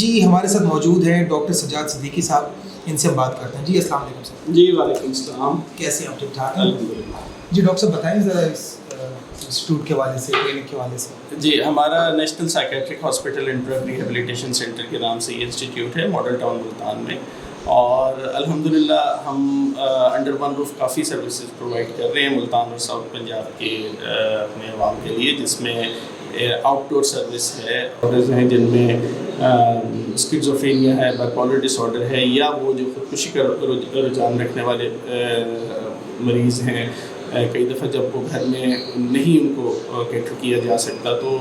जी हमारे साथ मौजूद हैं डॉक्टर सज्जाद सिद्दीकी साहब, इनसे हम बात करते हैं। जी अस्सलाम वालेकुम सर। जी वालेकुम सलाम। कैसे हैं आप? ठीक ठाक हैं? अल्हम्दुलिल्लाह। जी डॉक्टर साहब बताएं ज़रा इस इंस्टीट्यूट के हवाले से, क्लिनिक के हवाले से। जी हमारा national psychiatric hospital and drug rehabilitation centre के नाम से ये इंस्टीट्यूट है मॉडल टाउन मुल्तान में, और अल्हम्दुलिल्लाह हम अंडर वन रूफ काफ़ी सर्विसेज प्रोवाइड कर रहे हैं मुल्तान और साउथ पंजाब के अपने अवाम के लिए, जिसमें आउटडोर सर्विस है और हैं जिनमें स्किज़ोफ्रेनिया है, बाइपोलर डिसऑर्डर है, या वो जो खुदकुशी का रुझान रखने वाले मरीज़ हैं। कई दफ़ा जब वो घर में नहीं उनको कैटर किया जा सकता तो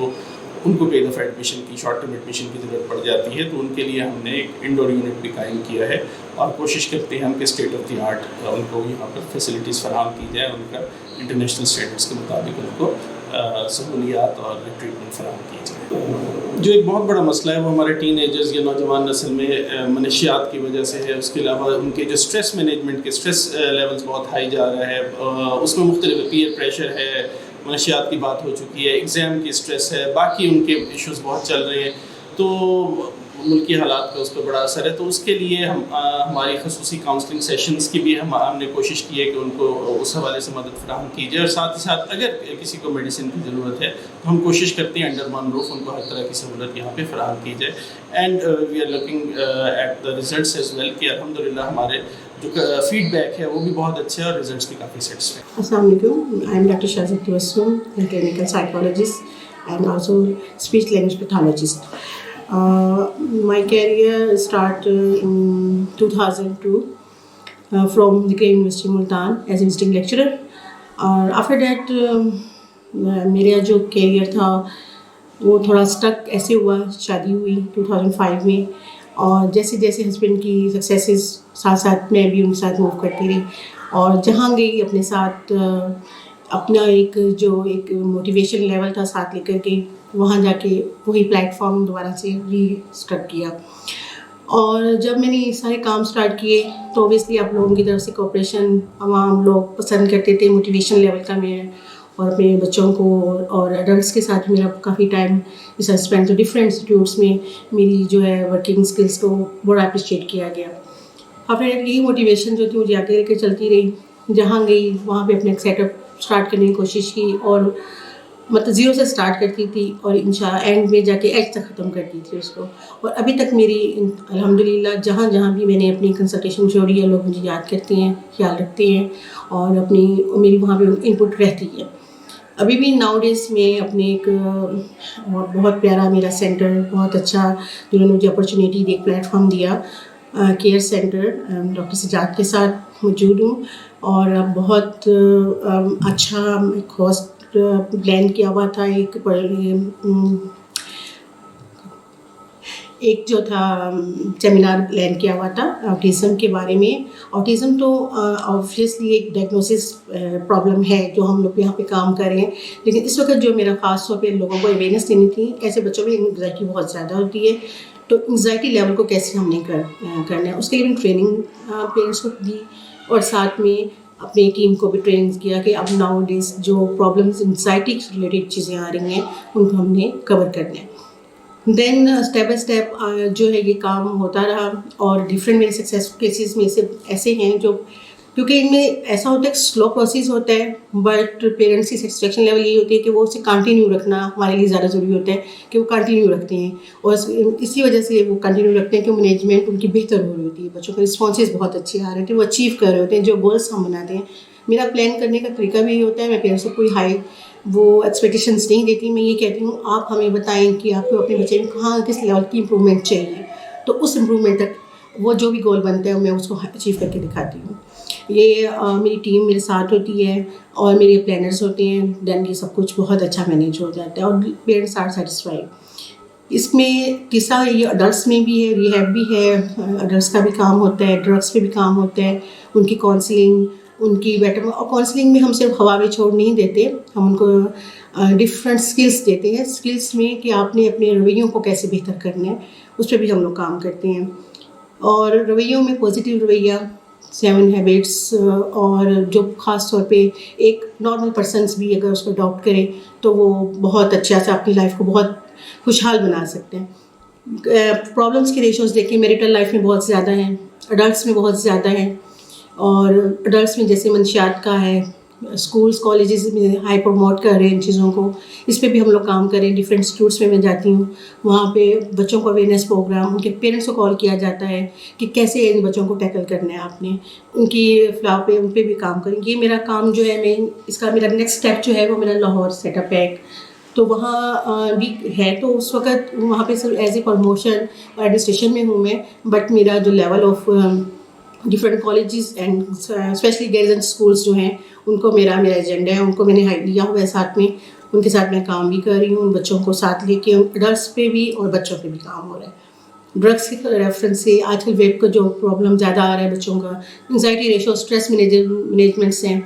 उनको कई दफ़ा एडमिशन की शॉर्ट टर्म एडमिशन की ज़रूरत पड़ जाती है, तो उनके लिए हमने एक इंडोर यूनिट भी कायम किया है और कोशिश करते हैं हम कि स्टेट ऑफ द आर्ट उनको यहाँ पर फैसिलिटीज़ फराहम की जाए, उनका इंटरनेशनल स्टैंडर्ड्स के मुताबिक उनको सहूलियात और ट्रीटमेंट फराहम की जाए। जो एक बहुत बड़ा मसला है वो हमारे टीन एजर्स या नौजवान नस्ल में मनशियात की वजह से है। उसके अलावा उनके जो स्ट्रेस मैनेजमेंट के स्ट्रेस लेवल्स बहुत हाई जा रहा है, उसमें मुख्तलिफ पीयर प्रेशर है, मनशियात की बात हो चुकी है, एग्ज़ाम की स्ट्रेस है, बाकी उनके इश्यूज़ बहुत चल रहे हैं, तो मुल्की हालात का उस पर बड़ा असर है। तो उसके लिए हम हमारी खसूसी काउंसलिंग सेशंस की भी हमने कोशिश की है कि उनको उस हवाले से मदद फराहम की जाए, और साथ ही साथ अगर किसी को मेडिसिन की ज़रूरत है तो हम कोशिश करते हैं अंडर वन रूफ उनको हर तरह की सहूलत यहाँ पे फराहम की जाए। And we are looking at the results as well कि अल्हम्दुलिल्लाह हमारे जो फीडबैक है वो भी बहुत अच्छा है और रिजल्ट्स भी काफ़ी सेटिस्फाइड। अस्सलाम वालेकुम, I am doctor Shazid Tabassum, clinical psychologist and also speech language pathologist. My career started in 2002 from the Green University Multan as a visiting lecturer. और after that मेरा जो career था वो थोड़ा स्टक ऐसे हुआ, शादी हुई 2005 में, और जैसे जैसे हस्बैंड की सक्सेसेस साथ साथ मैं भी उनके साथ मूव करती रही, और जहाँ गई अपने साथ अपना एक मोटिवेशन लेवल था साथ लेकर के वहाँ जाके वही प्लेटफॉर्म दोबारा से रीस्टार्ट किया। और जब मैंने ये सारे काम स्टार्ट किए तो ऑब्वियसली आप लोगों की तरफ से कोऑपरेशन हम लोग पसंद करते थे, मोटिवेशन लेवल का मैं और अपने बच्चों को और एडल्ट्स के साथ मेरा काफ़ी टाइम इस स्पेंड, तो डिफरेंट इंस्टीट्यूट्स में मेरी जो है वर्किंग स्किल्स को बड़ा अप्रिशिएट किया गया। और फिर यही मोटिवेशन जो थी मुझे आगे लेकर चलती रही, जहाँ गई वहाँ पे अपने सेटअप स्टार्ट करने की कोशिश की, और मतलब ज़ीरो से स्टार्ट करती थी और इंशाल्लाह एंड में जाके एज तक ख़त्म करती थी उसको। और अभी तक मेरी अल्हम्दुलिल्लाह जहाँ जहाँ भी मैंने अपनी कंसल्टेशन छोड़ी है लोग मुझे याद करते हैं, ख्याल रखते हैं, और मेरी वहाँ पे इनपुट रहती है। अभी भी नाउडेज में अपने एक और बहुत प्यारा मेरा सेंटर, बहुत अच्छा जिन्होंने मुझे अपॉर्चुनिटी एक प्लेटफॉर्म दिया, केयर सेंटर डॉक्टर सज्जाद के साथ मौजूद हूँ, और बहुत अच्छा कॉस्ट प्लान किया हुआ था। एक जो था सेमिनार प्लान किया हुआ था ऑटिज़म के बारे में। ऑटिज़म तो ऑब्वियसली एक डायग्नोसिस प्रॉब्लम है जो हम लोग यहाँ पे काम कर रहे हैं, लेकिन इस वक्त जो मेरा ख़ास तौर पे लोगों को अवेयरनेस देनी थी, ऐसे बच्चों में एंग्जाइटी बहुत ज़्यादा होती है, तो एंग्जाइटी लेवल को कैसे हमने करना है उसके लिए मैंने ट्रेनिंग पेरेंट्स को दी, और साथ में अपनी टीम को भी ट्रेन किया कि अब नाउ डेज जो प्रॉब्लम्स एंग्जाइटी से रिलेटेड चीज़ें आ रही हैं उनको हमने कवर करना है। देन स्टेप बाय स्टेप जो है ये काम होता रहा, और डिफरेंट मेरे सक्सेस केसेस में से ऐसे हैं जो, क्योंकि इनमें ऐसा होता है कि स्लो प्रोसेस होता है, बट पेरेंट्स की सेटिस्फेक्शन लेवल ये होती है कि वो उसे कंटिन्यू रखना हमारे लिए ज़्यादा ज़रूरी होता है कि वो कंटिन्यू रखते हैं, और इसी वजह से वो कंटिन्यू रखते हैं कि मैनेजमेंट उनकी बेहतर हो रही होती है, बच्चों के रिस्पॉन्सेज बहुत अच्छे आ रहे थे, वो अचीव कर रहे होते हैं जो गोल्स हम बनाते हैं। मेरा प्लान करने का तरीका भी होता है, मैं पेरेंट्स को कोई हाई वो एक्सपेक्टेशंस नहीं देती, मैं ये कहती हूँ आप हमें बताएं कि आपको अपने बच्चे में कहाँ किस लेवल की इम्प्रूवमेंट चाहिए, तो उस इम्प्रूवमेंट तक वो जो भी गोल बनता है मैं उसको अचीव करके दिखाती हूँ। ये मेरी टीम मेरे साथ होती है और मेरे प्लानर्स होते हैं, देन ये सब कुछ बहुत अच्छा मैनेज हो जाता है और पेरेंट्स आर सेटिस्फाइड। इसमें किस्सा ये अडल्ट्स में भी है, रिहैब भी है, अडल्ट्स का भी काम होता है, ड्रग्स पे भी काम होता है, उनकी काउंसलिंग, उनकी बेटर, और काउंसलिंग में हम सिर्फ हवा में छोड़ नहीं देते, हम उनको डिफरेंट स्किल्स देते हैं। स्किल्स में कि आपने अपने रवैयों को कैसे बेहतर करना है उस पर भी हम लोग काम करते हैं, और रवैयों में पॉजिटिव रवैया, 7 हैबिट्स, और जो ख़ास तौर पे एक नॉर्मल पर्सन्स भी अगर उसको अडॉप्ट करें तो वो बहुत अच्छा से अपनी लाइफ को बहुत खुशहाल बना सकते हैं। प्रॉब्लम्स की रेशोज़ देखें, मैरिटल लाइफ में बहुत ज़्यादा हैं, अडल्ट्स में बहुत ज़्यादा हैं, और अडल्ट्स में जैसे मंशियात का है, स्कूल्स कॉलेजेस में हाई प्रमोट कर रहे हैं इन चीज़ों को, इस पे भी हम लोग काम करें। डिफरेंट इंस्टीट्यूट्स में मैं जाती हूँ, वहाँ पे बच्चों को अवेयरनेस प्रोग्राम, उनके पेरेंट्स को कॉल किया जाता है कि कैसे इन बच्चों को टैकल करना है आपने, उनकी फ्लावर पे उन पे भी काम करें। ये मेरा काम जो है, मैं इसका मेरा नेक्स्ट स्टेप जो है वो मेरा लाहौर सेटअप है, तो वहाँ भी है। तो उस वक्त वहाँ पे सिर्फ एज ए प्रमोशन एडमिनिस्ट्रेशन में हूँ मैं, बट मेरा जो level of different colleges and specially girls schools जो हैं उनको मेरा एजेंडा है, उनको मैंने लिया हुआ है साथ में, उनके साथ मैं काम भी कर रही हूँ, उन बच्चों को साथ लेके अडल्ट्स पे भी और बच्चों पे भी काम हो रहा है। ड्रग्स के रेफरेंस से आजकल वेब का जो प्रॉब्लम ज़्यादा आ रहा है बच्चों का, एंजाइटी रेशो, स्ट्रेस मैनेजमेंट्स हैं,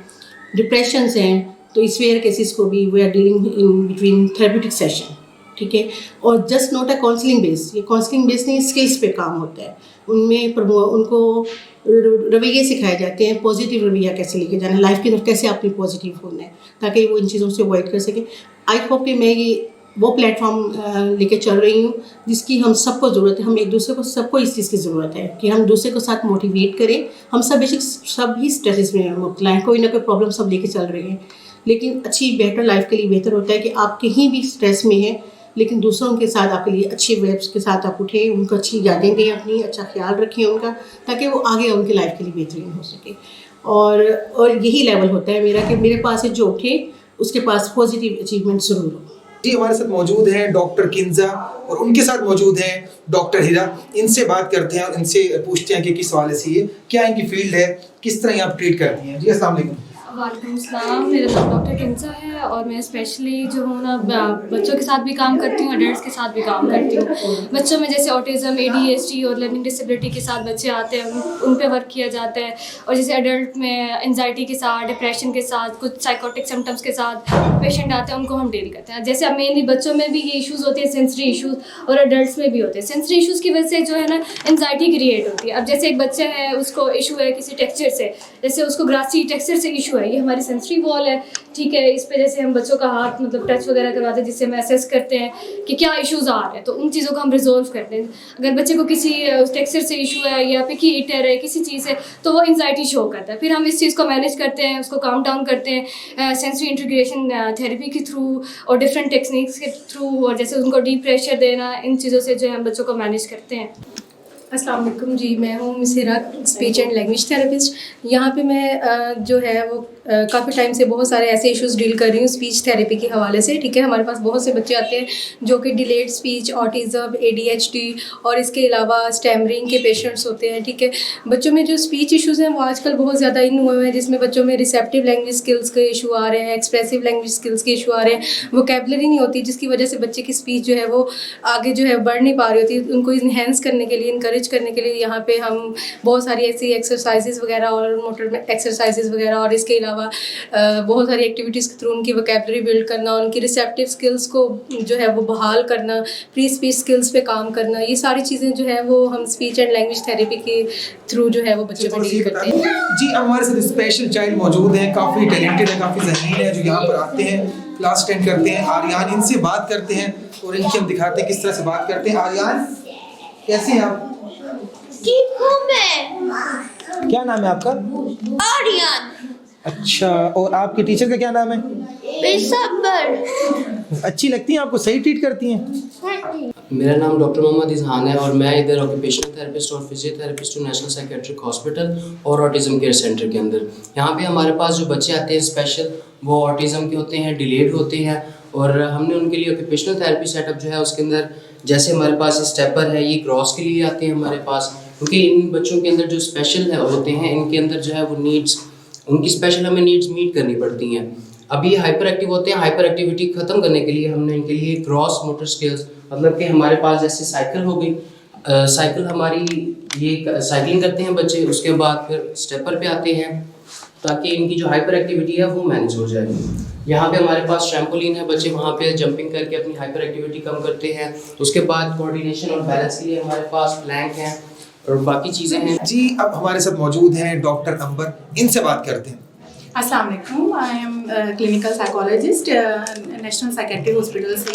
डिप्रेशंस हैं, तो इस वेयर केसेस को भी we are dealing in between therapeutic session, ठीक है। और just not a counselling base, ये काउंसलिंग बेस नहीं, स्किल्स पे काम होता है। उनमें उनको रवैये सिखाए जाते हैं, पॉजिटिव रवैया कैसे लेके जाना है, लाइफ की तरफ कैसे आपने पॉजिटिव होना है, ताकि वो इन चीज़ों से अवॉइड कर सकें। आई होप कि मैं ये वो प्लेटफॉर्म लेके चल रही हूँ जिसकी हम सबको ज़रूरत है। हम एक दूसरे को, सबको इस चीज़ की ज़रूरत है कि हम दूसरे को साथ मोटिवेट करें। हम सब बेशक सब ही स्ट्रेस में मुब्तला हैं, कोई ना कोई प्रॉब्लम सब लेके चल रहे हैं, लेकिन अच्छी बेहतर लाइफ के लिए बेहतर होता है कि आप कहीं भी स्ट्रेस में हैं, लेकिन दूसरों के साथ आपके लिए अच्छे वेब्स के साथ आप उठें, उनको अच्छी यादें दें, अपनी अच्छा ख्याल रखें उनका, ताकि वो आगे उनकी लाइफ के लिए बेहतरीन हो सके। और यही लेवल होता है मेरा कि मेरे पास जो उठे उसके पास पॉजिटिव अचीवमेंट ज़रूर हो। जी, हमारे साथ मौजूद हैं डॉक्टर किंजा और उनके साथ मौजूद हैं डॉक्टर हिरा। इनसे बात करते हैं और इनसे पूछते हैं कि किस हवाले से ये, क्या इनकी फील्ड है, किस तरह ये आप ट्रीट करती हैं। जी, अस्सलाम वालेकुम। वालेकुम सलाम, मेरा नाम डॉक्टर किंजा है और मैं स्पेशली जो हूँ ना बच्चों के साथ भी काम करती हूँ, एडल्ट्स के साथ भी काम करती हूँ। बच्चों में जैसे ऑटिज़म, ADHD और लर्निंग डिसेबिलिटी के साथ बच्चे आते हैं, उन पे वर्क किया जाता है। और जैसे एडल्ट में एंजाइटी के साथ, डिप्रेशन के साथ, कुछ साइकोटिक सिम्टम्स के साथ पेशेंट आते हैं, उनको हम डील करते हैं। जैसे अब मेनली बच्चों में भी ये इशूज़ होते हैं, सेंसरी इशूज़, और एडल्ट्स में भी होते हैं। सेंसरी इशूज़ की वजह से जो है ना एंजाइटी क्रिएट होती है। अब जैसे एक बच्चा है, उसको इशू है किसी टेक्सचर से, जैसे उसको ग्रासी टेक्सचर से इशू है, ये हमारी सेंसरी वॉल है, ठीक है। इस पे जैसे हम बच्चों का हाथ मतलब टच वगैरह करवाते हैं, जिससे हम असेस करते हैं कि क्या इश्यूज़ आ रहे हैं, तो उन चीज़ों को हम रिजोल्व करते हैं। अगर बच्चे को किसी टेक्सचर से इशू है या पिकी ईटर है किसी चीज़ से, तो वो एंजाइटी शो करता है। फिर हम इस चीज़ को मैनेज करते हैं, उसको काम डाउन करते हैं सेंसरी इंटीग्रेशन थेरेपी के थ्रू और डिफरेंट टेक्निक्स के थ्रू, और जैसे उनको डीप प्रेशर देना, इन चीज़ों से जो है हम बच्चों को मैनेज करते हैं। अस्सलाम वालेकुम जी, मैं हूँ miss Hira, speech and language therapist. यहाँ पे मैं जो है वो काफ़ी टाइम से बहुत सारे ऐसे इश्यूज़ डील कर रही हूँ स्पीच थेरेपी के हवाले से, ठीक है। हमारे पास बहुत से बच्चे आते हैं जो कि डिलेड स्पीच, ऑटिज़म, ADHD और इसके अलावा स्टैमरिंग के पेशेंट्स होते हैं, ठीक है। बच्चों में जो स्पीच इश्यूज़ हैं वो आजकल बहुत ज़्यादा इन हुए हैं, जिसमें बच्चों में रिसेप्टिव लैंग्वेज स्किल्स के इशू आ रहे हैं, एक्सप्रेसिव लैंग्वेज स्किल्स के इशू आ रहे हैं, वोकैबुलरी नहीं होती, जिसकी वजह से बच्चे की स्पीच जो है वो आगे जो है बढ़ नहीं पा रही होती। उनको इन्हेंस करने के लिए, इनकरेज करने के लिए यहाँ पे हम बहुत सारी ऐसी एक्सरसाइजेज वगैरह और मोटर एक्सरसाइजेज वगैरह और इसके अलावा बहुत सारी एक्टिविटीज़ के थ्रू उनकी वोकैबुलरी बिल्ड करना, उनकी रिसेप्टिव स्किल्स को जो है वो बहाल करना, प्री स्पीच स्किल्स पे काम करना, ये सारी चीज़ें जो है वो हम स्पीच एंड लैंग्वेज थेरेपी के थ्रू जो है वो बच्चों को डील करते हैं। जी, अब हमारे साथ स्पेशल चाइल्ड मौजूद हैं, काफ़ी टैलेंटेड है, काफ़ी ज़हीन है, जो यहाँ पर आते हैं, क्लास अटेंड करते हैं। आर्यान, इनसे बात करते हैं और इनकी हम दिखाते हैं किस तरह से बात करते हैं। आर्यान, कैसे हैं आप? ठीक हूँ मैं। क्या नाम है आपका? आर्यन। अच्छा, और आपके टीचर का क्या नाम है? पेशबर। अच्छी लगती हैं आपको, सही ट्रीट करती हैं? मेरा नाम डॉक्टर मोहम्मद इजहान है और मैं इधर ऑक्यूपेशनल थेरेपिस्ट और फिजियोथेरेपिस्ट हूँ नेशनल साइकेट्रिक हॉस्पिटल और ऑटिज़म केयर सेंटर के अंदर। यहाँ पे हमारे पास जो बच्चे आते हैं स्पेशल, वो ऑटिज़म के होते हैं, डिलेड होते हैं, और हमने उनके लिए ऑक्यूपेशनल थेरेपी सेटअप जो है उसके अंदर जैसे हमारे पास स्टेपर है, ये क्रॉस के लिए आते हैं हमारे पास, क्योंकि इन बच्चों के अंदर जो स्पेशल होते हैं, इनके अंदर जो है वो नीड्स, उनकी स्पेशल हमें नीड्स मीट करनी पड़ती हैं। अब ये हाइपर एक्टिव होते हैं, हाइपर एक्टिविटी ख़त्म करने के लिए हमने इनके लिए क्रॉस मोटर स्किल्स, मतलब कि हमारे पास जैसे साइकिल हो गई, साइकिल हमारी ये साइकिलिंग करते हैं बच्चे, उसके बाद फिर स्टेपर पे आते हैं ताकि इनकी जो हाइपर एक्टिविटी है वो मैनेज हो जाए। यहाँ पे हमारे पास ट्रैम्पोलिन है, बच्चे वहाँ पे जंपिंग करके अपनी हाइपर एक्टिविटी कम करते हैं। उसके बाद कोऑर्डिनेशन और बैलेंस के लिए हमारे पास प्लैंक हैं और बाकी चीज़ें हैं। जी, अब हमारे साथ मौजूद हैं डॉक्टर अंबर, इनसे बात करते हैं। अस्सलाम वालेकुम, I M clinical psychologist national psychiatric hospital से।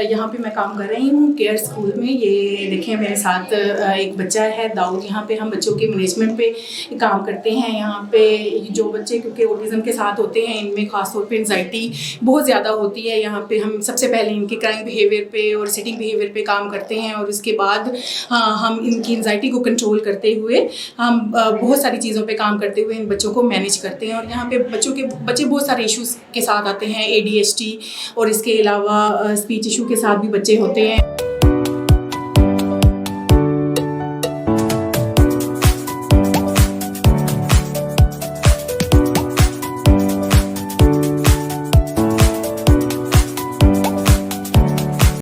यहाँ पे मैं काम कर रही हूँ केयर स्कूल में। ये देखें मेरे साथ एक बच्चा है दाऊद। यहाँ पे हम बच्चों के मैनेजमेंट पे काम करते हैं। यहाँ पे जो बच्चे क्योंकि ऑटिज़म के साथ होते हैं इनमें ख़ास तौर पे एंजाइटी बहुत ज़्यादा होती है। यहाँ पे हम सबसे पहले इनके क्राइम बिहेवियर पे और सिटिंग बिहेवियर पे काम करते हैं और उसके बाद हम इनकी एंजाइटी को कंट्रोल करते हुए हम बहुत सारी चीज़ों पे काम करते हुए इन बच्चों को मैनेज करते हैं। और यहाँ पे बच्चे बहुत सारे इश्यूज़ के साथ आते हैं, ADHD और इसके अलावा स्पीच इशू के साथ भी बच्चे होते हैं।